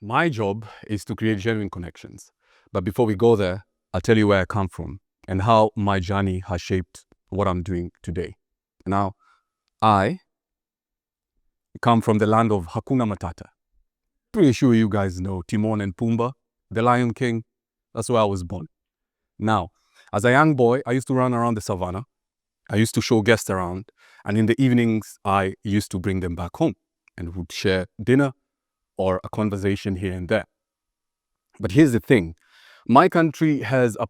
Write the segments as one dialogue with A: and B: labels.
A: My job is to create genuine connections. But before we go there, I'll tell you where I come from and how my journey has shaped what I'm doing today. Now, I come from the land of Hakuna Matata. Pretty sure you guys know Timon and Pumbaa, the Lion King. That's where I was born. Now, as a young boy, I used to run around the savannah. I used to show guests around. And in the evenings, I used to bring them back home and would share dinner or a conversation here and there. But here's the thing. My country has a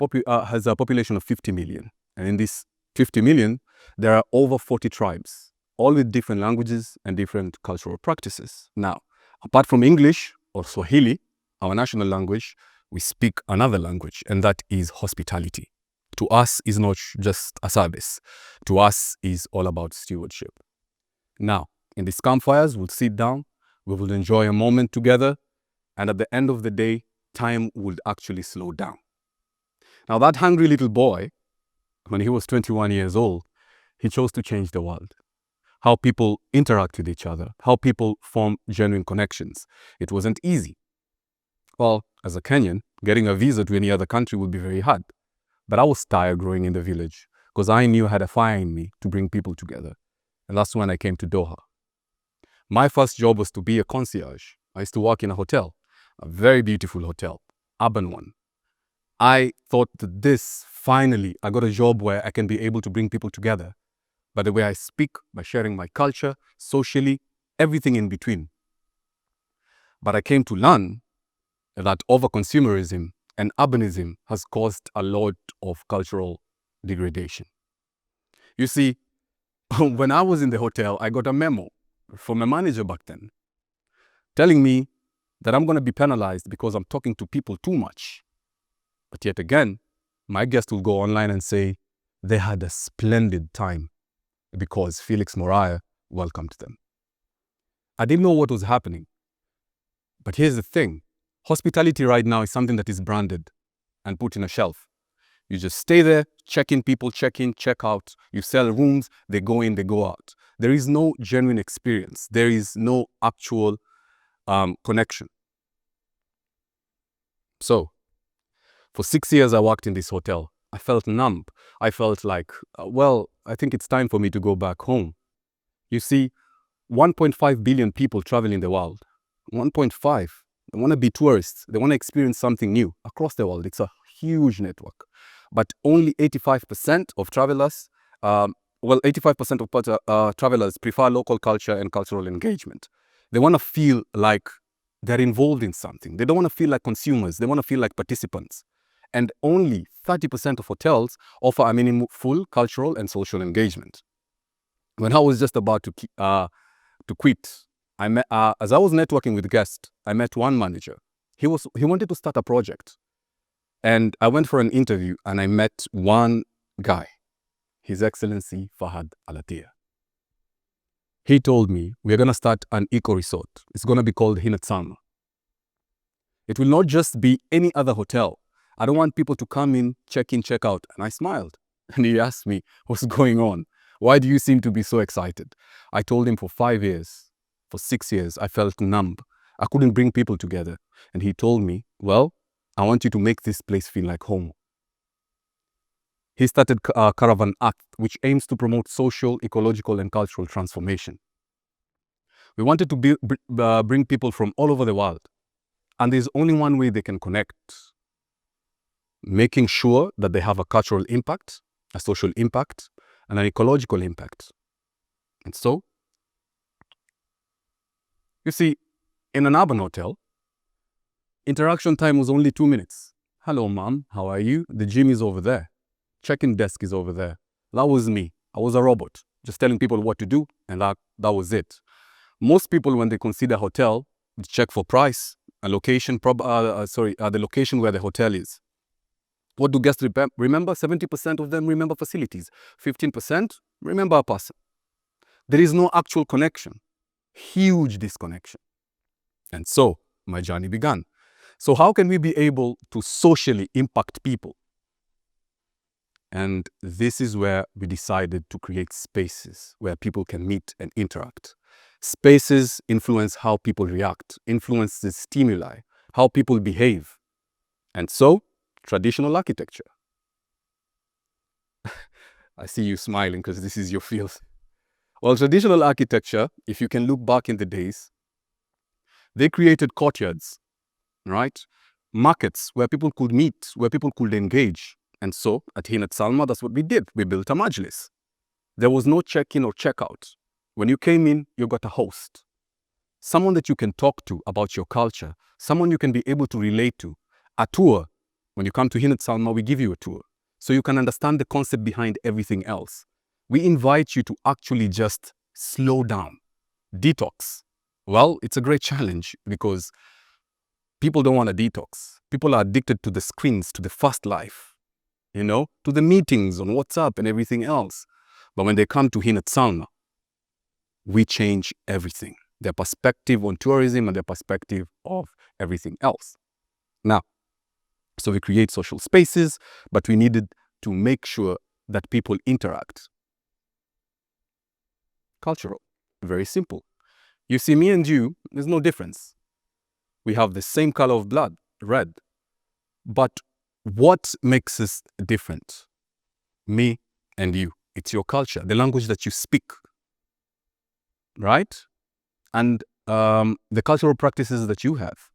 A: population of 50 million. And in this 50 million, there are over 40 tribes, all with different languages and different cultural practices. Now, apart from English or Swahili, our national language, we speak another language, and that is hospitality. To us is not just a service. To us is all about stewardship. Now, in these campfires, we'll sit down, we will enjoy a moment together, and at the end of the day, time would actually slow down. Now, that hungry little boy, when he was 21 years old, he chose to change the world. How people interact with each other, how people form genuine connections. It wasn't easy. Well, as a Kenyan, getting a visa to any other country would be very hard. But I was tired growing in the village because I knew I had a fire in me to bring people together. And that's when I came to Doha. My first job was to be a concierge. I used to work in a hotel, a very beautiful hotel, urban one. I thought that finally, I got a job where I can be able to bring people together. By the way I speak, by sharing my culture, socially, everything in between. But I came to learn that over-consumerism and urbanism has caused a lot of cultural degradation. You see, when I was in the hotel, I got a memo from a manager back then telling me that I'm going to be penalized because I'm talking to people too much. But yet again, my guests will go online and say they had a splendid time because Felix Muraya welcomed them. I didn't know what was happening. But here's the thing. Hospitality right now is something that is branded and put in a shelf. You just stay there, check in people, check in, check out. You sell rooms, they go in, they go out. There is no genuine experience. There is no actual connection. So, for 6 years I worked in this hotel. I felt numb. I felt like, I think it's time for me to go back home. You see, 1.5 billion people travel in the world. 1.5. They want to be tourists. They want to experience something new across the world. It's a huge network. But only 85% of travelers, 85% of travelers prefer local culture and cultural engagement. They want to feel like they're involved in something. They don't want to feel like consumers. They want to feel like participants. And only 30% of hotels offer a meaningful cultural and social engagement. When I was just about to quit, as I was networking with guests, I met one manager. He wanted to start a project. And I went for an interview and I met one guy, His Excellency Fahad Alatia. He told me, we're going to start an eco-resort. It's going to be called Hinatsama. It will not just be any other hotel. I don't want people to come in, check out. And I smiled. And he asked me, what's going on? Why do you seem to be so excited? I told him for 5 years. For 6 years, I felt numb. I couldn't bring people together. And he told me, well, I want you to make this place feel like home. He started Caravan Act, which aims to promote social, ecological, and cultural transformation. We wanted to bring people from all over the world. And there's only one way they can connect. Making sure that they have a cultural impact, a social impact, and an ecological impact. And so, you see, in an urban hotel, interaction time was only 2 minutes. Hello, mom. How are you? The gym is over there. Check-in desk is over there. That was me. I was a robot, just telling people what to do, and that was it. Most people, when they consider hotel, they check for price, a location, the location where the hotel is. What do guests remember? 70% of them remember facilities. 15% remember a person. There is no actual connection. Huge disconnection. And so, my journey began. So how can we be able to socially impact people? And this is where we decided to create spaces where people can meet and interact. Spaces influence how people react, influence the stimuli, how people behave. And so, traditional architecture. I see you smiling because this is your field. Well, traditional architecture, if you can look back in the days, they created courtyards, right? Markets where people could meet, where people could engage. And so, at Hinat Salma, that's what we did. We built a majlis. There was no check-in or check-out. When you came in, you got a host. Someone that you can talk to about your culture, someone you can be able to relate to. A tour. When you come to Hinat Salma, we give you a tour. So you can understand the concept behind everything else. We invite you to actually just slow down, detox. Well, it's a great challenge because people don't want to detox. People are addicted to the screens, to the fast life, to the meetings on WhatsApp and everything else. But when they come to Hinat Salma, we change everything. Their perspective on tourism and their perspective of everything else. Now, so we create social spaces, but we needed to make sure that people interact. Cultural, very simple. You see, me and you, there's no difference. We have the same color of blood, red. But what makes us different? Me and you. It's your culture, the language that you speak, right? And the cultural practices that you have.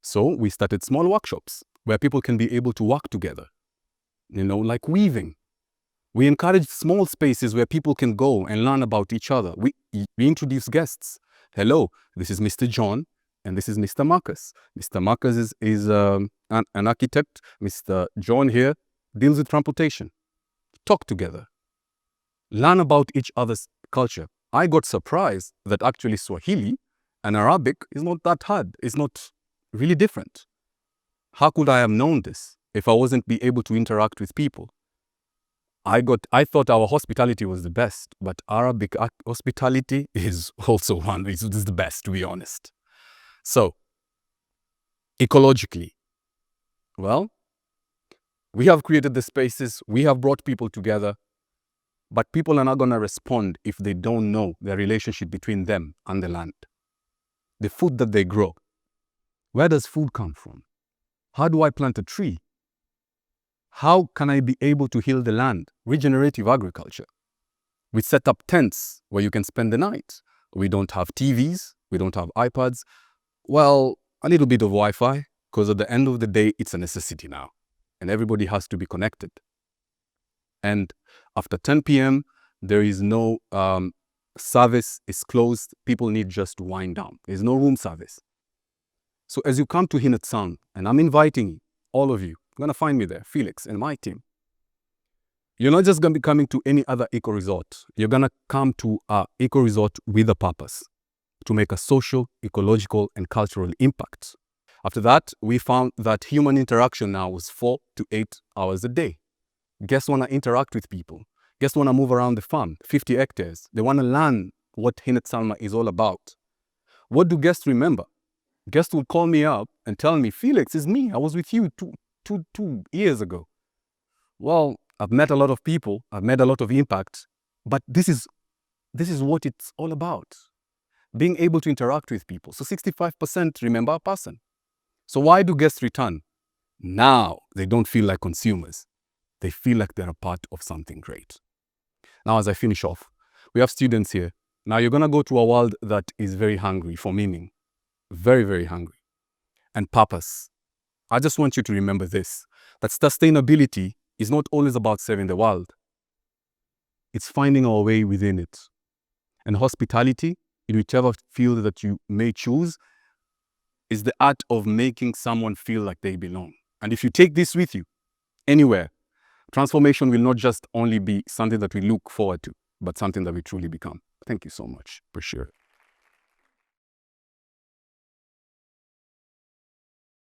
A: So we started small workshops where people can be able to work together, like weaving. We encourage small spaces where people can go and learn about each other. We introduce guests. Hello, this is Mr. John, and this is Mr. Marcus. Mr. Marcus is an architect. Mr. John here deals with transportation. Talk together. Learn about each other's culture. I got surprised that actually Swahili and Arabic is not that hard. It's not really different. How could I have known this if I wasn't be able to interact with people? I thought our hospitality was the best, but Arabic hospitality is also one. It's the best, to be honest. So, ecologically, well, we have created the spaces, we have brought people together, but people are not going to respond if they don't know the relationship between them and the land. The food that they grow. Where does food come from? How do I plant a tree? How can I be able to heal the land? Regenerative agriculture. We set up tents where you can spend the night. We don't have TVs. We don't have iPads. Well, a little bit of Wi-Fi, because at the end of the day, it's a necessity now. And everybody has to be connected. And after 10 p.m., there is no service is closed. People need just to wind down. There's no room service. So as you come to Hinat Salma, and I'm inviting you, all of you, you're going to find me there, Felix and my team. You're not just going to be coming to any other eco-resort. You're going to come to an eco-resort with a purpose, to make a social, ecological, and cultural impact. After that, we found that human interaction now was 4 to 8 hours a day. Guests want to interact with people. Guests want to move around the farm, 50 hectares. They want to learn what Hinat Salma is all about. What do guests remember? Guests will call me up and tell me, Felix, it's me. I was with you two years ago. Well, I've met a lot of people. I've made a lot of impact. But this is what it's all about. Being able to interact with people. So 65% remember a person. So why do guests return? Now they don't feel like consumers. They feel like they're a part of something great. Now, as I finish off, we have students here. Now you're going to go to a world that is very hungry for meaning. Very, very hungry. And purpose. I just want you to remember this, that sustainability is not always about saving the world. It's finding our way within it. And hospitality, in whichever field that you may choose, is the art of making someone feel like they belong. And if you take this with you, anywhere, transformation will not just only be something that we look forward to, but something that we truly become. Thank you so much. Appreciate it.